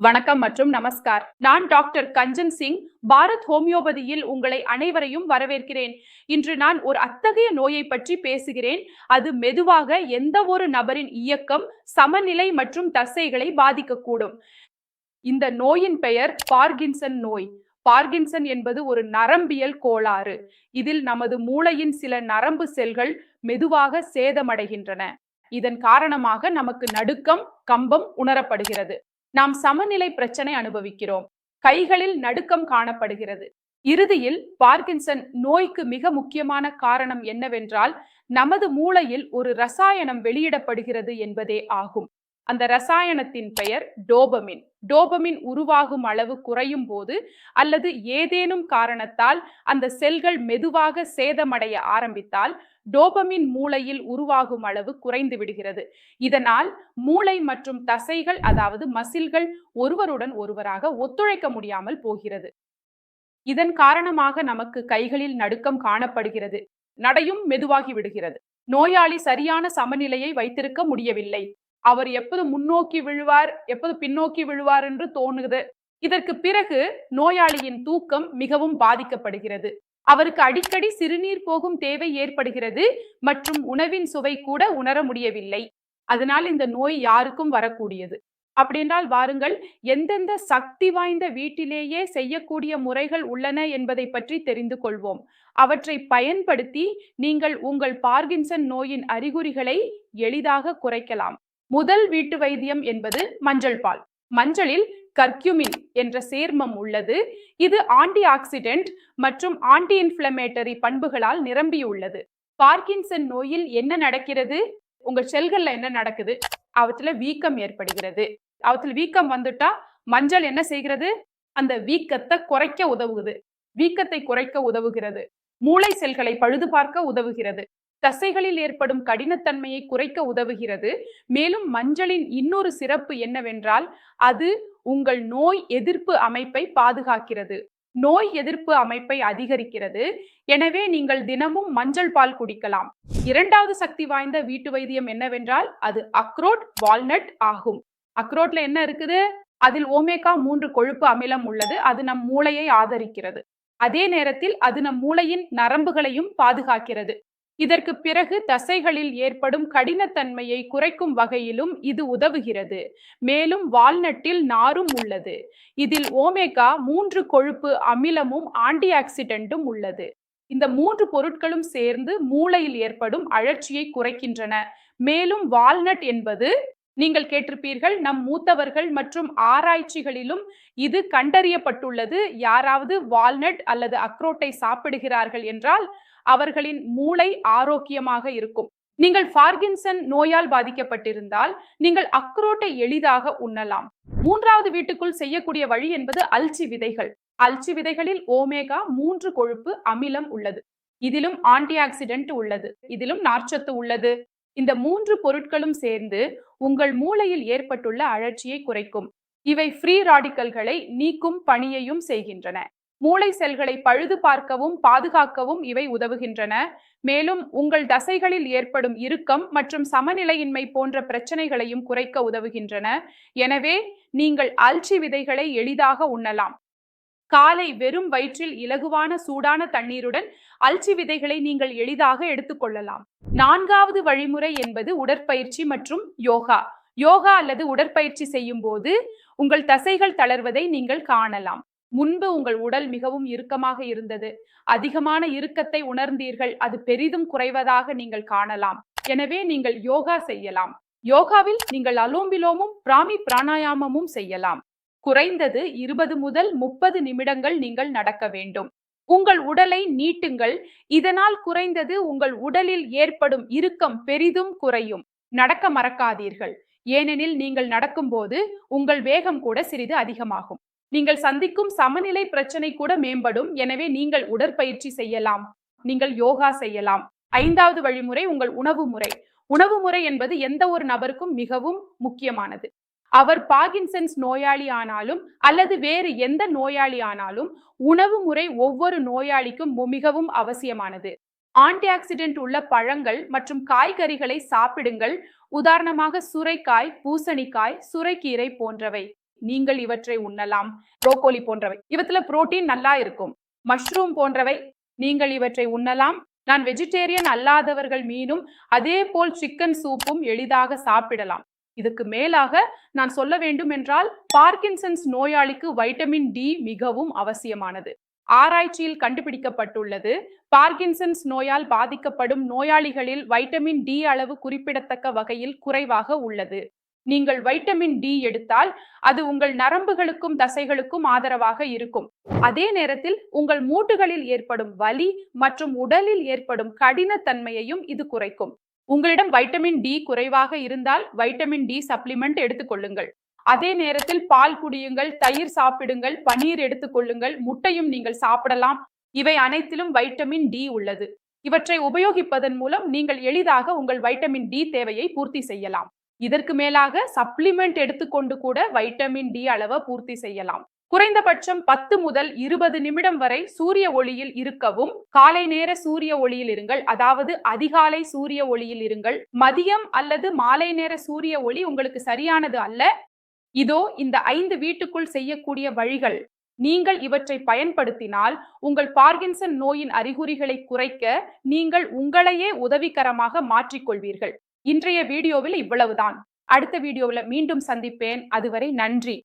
வணக்கம் மற்றும் நமஸ்கார். நான் டாக்டர் கஞ்சன் சிங். பாரத் ஹோமியோபதியில் உங்களை அனைவரையும் வரவேற்கிறேன். இன்று நான் ஒரு அத்தகைய நோயை பற்றி பேசுகிறேன். அது மெதுவாக எந்த ஒரு நபரின் இயக்கம், சமநிலை மற்றும் தசைகளை பாதிக்கக்கூடும். இந்த நோயின் பெயர் பார்கின்சன் நோய். பார்கின்சன் என்பது ஒரு நரம்பியல் கோளாறு. இதில் நமது மூளையின் சில நரம்பு செல்கள் மெதுவாக சேதமடைகின்றன. இதன் காரணமாக நமக்கு நடுக்கம், கம்பம் உணரப்படுகிறது. நாம் சமநிலை பிரச்சனை அனுபவிக்கிறோம். கைகளில் நடுக்கம் காணப்படுகிறது. இறுதியில் பார்கின்சன் நோய்க்கு மிக முக்கியமான காரணம் என்னவென்றால், நமது மூளையில் ஒரு ரசாயனம் வெளியிடப்படுகிறது என்பதே ஆகும். அந்த ரசாயனத்தின் பெயர் டோபமின். டோபமின் உருவாகும் அளவு குறையும் போது அல்லது ஏதேனும் காரணத்தால் அந்த செல்கள் மெதுவாக சேதமடைய ஆரம்பித்தால் டோபமின் மூளையில் உருவாகும் அளவு குறைந்து விடுகிறது. இதனால் மூளை மற்றும் தசைகள், அதாவது மசில்கள், ஒருவருடன் ஒருவராக ஒத்துழைக்க முடியாமல் போகிறது. இதன் காரணமாக நமக்கு கைகளில் நடுக்கம் காணப்படுகிறது. நடையும் மெதுவாகி விடுகிறது. நோயாளி சரியான சமநிலையை வைத்திருக்க முடியவில்லை. அவர் எப்போது முன்னோக்கி விழுவார், எப்போது பின்னோக்கி விழுவார் என்று தோணுது. இதற்கு பிறகு நோயாளியின் தூக்கம் மிகவும் பாதிக்கப்படுகிறது. அவருக்கு அடிக்கடி சிறுநீர் போகும் தேவை ஏற்படுகிறது மற்றும் உணவின் சுவை கூட உணர முடியவில்லை. அதனால் இந்த நோய் யாருக்கும் வரக்கூடியது. அப்படின்றால் வாருங்கள், எந்தெந்த சக்தி வாய்ந்த வீட்டிலேயே செய்யக்கூடிய முறைகள் உள்ளன என்பதை பற்றி தெரிந்து கொள்வோம். அவற்றை பயன்படுத்தி நீங்கள் உங்கள் பார்கின்சன் நோயின் அறிகுறிகளை எளிதாக குறைக்கலாம். முதல் வீட்டு வைத்தியம் என்பது மஞ்சள் பால். மஞ்சளில் கர்க்யூமின் என்ற சேர்மம் உள்ளது. இது ஆன்டி ஆக்சிடென்ட் மற்றும் ஆன்டி இன்ஃப்ளமேட்டரி பண்புகளால் நிரம்பியுள்ளது. பார்கின்சன் நோயில் என்ன நடக்கிறது? உங்க செல்கள்ல என்ன நடக்குது? அவத்துல வீக்கம் ஏற்படுகிறது. அவத்துல வீக்கம் வந்துட்டா மஞ்சள் என்ன செய்கிறது? அந்த வீக்கத்தை குறைக்க உதவுகிறது. வீக்கத்தை குறைக்க உதவுகிறது. மூளை செல்களை பழுது பார்க்க உதவுகிறது. தசைகளில் ஏற்படும் கடினத்தன்மையை குறைக்க உதவுகிறது. மேலும் மஞ்சளின் இன்னொரு சிறப்பு என்னவென்றால், அது உங்கள் நோய் எதிர்ப்பு அமைப்பை பாதுகாக்கிறது. நோய் எதிர்ப்பு அமைப்பை அதிகரிக்கிறது. எனவே நீங்கள் தினமும் மஞ்சள் பால் குடிக்கலாம். இரண்டாவது சக்தி வாய்ந்த வீட்டு வைத்தியம் என்னவென்றால், அது அக்ரோட், வால்நட் ஆகும். அக்ரோட்ல என்ன இருக்குது? அதில் ஓமேகா 3 கொழுப்பு அமிலம் உள்ளது. அது நம் மூளையை ஆதரிக்கிறது. அதே நேரத்தில் அது நம் மூளையின் நரம்புகளையும் பாதுகாக்கிறது. இதற்கு பிறகு தசைகளில் ஏற்படும் கடினத்தன்மையை குறைக்கும் வகையிலும் இது உதவுகிறது. மேலும் வால்நட்டில் நாரும் உள்ளது. இதில் ஓமேகா 3 கொழுப்பு அமிலமும் ஆன்டி ஆக்சிடென்ட்டும் உள்ளது. இந்த 3 பொருட்களும் சேர்ந்து மூளையில் ஏற்படும் அழற்சியை குறைக்கின்றன. மேலும் வால்நட் என்பது, நீங்கள் கேட்டிருப்பீர்கள், நம் மூத்தவர்கள் மற்றும் ஆராய்ச்சிகளிலும் இது கண்டறியப்பட்டுள்ளது. யாராவது வால்நட் அல்லது அக்ரோட்டை சாப்பிடுகிறார்கள் என்றால் அவர்களின் மூளை ஆரோக்கியமாக இருக்கும். நீங்கள் பார்கின்சன் நோயால் பாதிக்கப்பட்டிருந்தால் நீங்கள் அக்ரோட்டை எளிதாக உண்ணலாம். மூன்றாவது வீட்டுக்குள் செய்யக்கூடிய வழி என்பது அல்ச்சி விதைகள். அல்ச்சி விதைகளில் ஓமேகா 3 கொழுப்பு அமிலம் உள்ளது. இதிலும் ஆன்டி ஆக்சிடென்ட் உள்ளது. இதிலும் நார்ச்சத்து உள்ளது. இந்த 3 பொருட்களும் சேர்ந்து உங்கள் மூளையில் ஏற்பட்டுள்ள அழற்சியை குறைக்கும். இவை ஃப்ரீ ராடிக்கல்களை நீக்கும் பணியையும் செய்கின்றன. மூளை செல்களை பழுது பார்க்கவும் பாதுகாக்கவும் இவை உதவுகின்றன. மேலும் உங்கள் தசைகளில் ஏற்படும் இறுக்கம் மற்றும் சமநிலையின்மை போன்ற பிரச்சனைகளையும் குறைக்க உதவுகின்றன. எனவே நீங்கள் அல்ச்சி விதைகளை எளிதாக உண்ணலாம். காலை வெறும் வயிற்றில் இலகுவான சூடான தண்ணீருடன் அல்ச்சி விதைகளை நீங்கள் எளிதாக எடுத்துக்கொள்ளலாம். நான்காவது வழிமுறை என்பது உடற்பயிற்சி மற்றும் யோகா. யோகா அல்லது உடற்பயிற்சி செய்யும் போது உங்கள் தசைகள் தளர்வதை நீங்கள் காணலாம். முன்பு உங்கள் உடல் மிகவும் இறுக்கமாக இருந்தது. அதிகமான இறுக்கத்தை உணர்ந்தீர்கள். அது பெரிதும் குறைவதாக நீங்கள் காணலாம். எனவே நீங்கள் யோகா செய்யலாம். யோகாவில் நீங்கள் அலோம் விலோமும் பிராமி பிராணாயாமமும் செய்யலாம். குறைந்தது 20 முதல் 30 நிமிடங்கள் நீங்கள் நடக்க வேண்டும். உங்கள் உடலை நீட்டுங்கள். இதனால் குறைந்தது உங்கள் உடலில் ஏற்படும் இறுக்கம் பெரிதும் குறையும். நடக்க மறக்காதீர்கள். ஏனெனில் நீங்கள் நடக்கும்போது உங்கள் வேகம் கூட சிறிது அதிகமாகும். நீங்கள் சந்திக்கும் சமநிலை பிரச்சனை கூட மேம்படும். எனவே நீங்கள் உடற்பயிற்சி செய்யலாம். நீங்கள் யோகா செய்யலாம். ஐந்தாவது வழிமுறை உங்கள் உணவு முறை. உணவு முறை என்பது எந்த ஒரு நபருக்கும் மிகவும் முக்கியமானது. அவர் பார்கின்சன்ஸ் நோயாளி ஆனாலும் அல்லது வேறு எந்த நோயாளி ஆனாலும் உணவு முறை ஒவ்வொரு நோயாளிக்கும் மிகவும் அவசியமானது. ஆன்டி ஆக்சிடென்ட் உள்ள பழங்கள் மற்றும் காய்கறிகளை சாப்பிடுங்கள். உதாரணமாக சுரைக்காய், பூசணிக்காய், சுரைக்கீரை போன்றவை. நீங்கள் இவற்றை உண்ணலாம். புரோக்கோலி போன்றவை இவத்துல புரோட்டீன் நல்லா இருக்கும். மஷ்ரூம் போன்றவை நீங்கள் இவற்றை உண்ணலாம். நான் வெஜிடேரியன் அல்லாதவர்கள் மீனும் அதே போல் சிக்கன் சூப்பும் எளிதாக சாப்பிடலாம். இதுக்கு மேலாக நான் சொல்ல வேண்டும் என்றால் பார்க்கின்சன்ஸ் நோயாளிக்கு வைட்டமின் டி மிகவும் அவசியமானது. ஆராய்ச்சியில் கண்டுபிடிக்கப்பட்டுள்ளது, பார்க்கின்சன்ஸ் நோயால் பாதிக்கப்படும் நோயாளிகளில் வைட்டமின் டி அளவு குறிப்பிடத்தக்க வகையில் குறைவாக உள்ளது. நீங்கள் வைட்டமின் டி எடுத்தால் அது உங்கள் நரம்புகளுக்கும் தசைகளுக்கும் ஆதரவாக இருக்கும். அதே நேரத்தில் உங்கள் மூட்டுகளில் ஏற்படும் வலி மற்றும் உடலில் ஏற்படும் கடினத்தன்மையையும் இது குறைக்கும். உங்களிடம் வைட்டமின் டி குறைவாக இருந்தால் வைட்டமின் டி சப்ளிமெண்ட் எடுத்துக்கொள்ளுங்கள். அதே நேரத்தில் பால் குடியுங்கள், தயிர் சாப்பிடுங்கள், பனீர் எடுத்துக்கொள்ளுங்கள், முட்டையும் நீங்கள் சாப்பிடலாம். இவை அனைத்திலும் வைட்டமின் டி உள்ளது. இவற்றை உபயோகிப்பதன் மூலம் நீங்கள் எளிதாக உங்கள் வைட்டமின் டி தேவையை பூர்த்தி செய்யலாம். இதற்கு மேலாக சப்ளிமெண்ட் எடுத்துக்கொண்டு கூட வைட்டமின் டி அளவை பூர்த்தி செய்யலாம். குறைந்தபட்சம் 10 முதல் 20 நிமிடம் வரை சூரிய ஒளியில் இருக்கவும். காலை நேர சூரிய ஒளியில் இருங்கள், அதாவது அதிகாலை சூரிய ஒளியில் இருங்கள். மதியம் அல்லது மாலை நேர சூரிய ஒளி உங்களுக்கு சரியானது அல்ல. இதோ இந்த 5 வீட்டுக்குள் செய்யக்கூடிய வழிகள். நீங்கள் இவற்றை பயன்படுத்தினால் உங்கள் பார்க்கின்சன் நோயின் அறிகுறிகளை குறைக்க நீங்கள் உங்களையே உதவிகரமாக மாற்றிக்கொள்வீர்கள். இன்றைய வீடியோவில் இவ்வளவுதான். அடுத்த வீடியோவில் மீண்டும் சந்திப்பேன். அதுவரை நன்றி.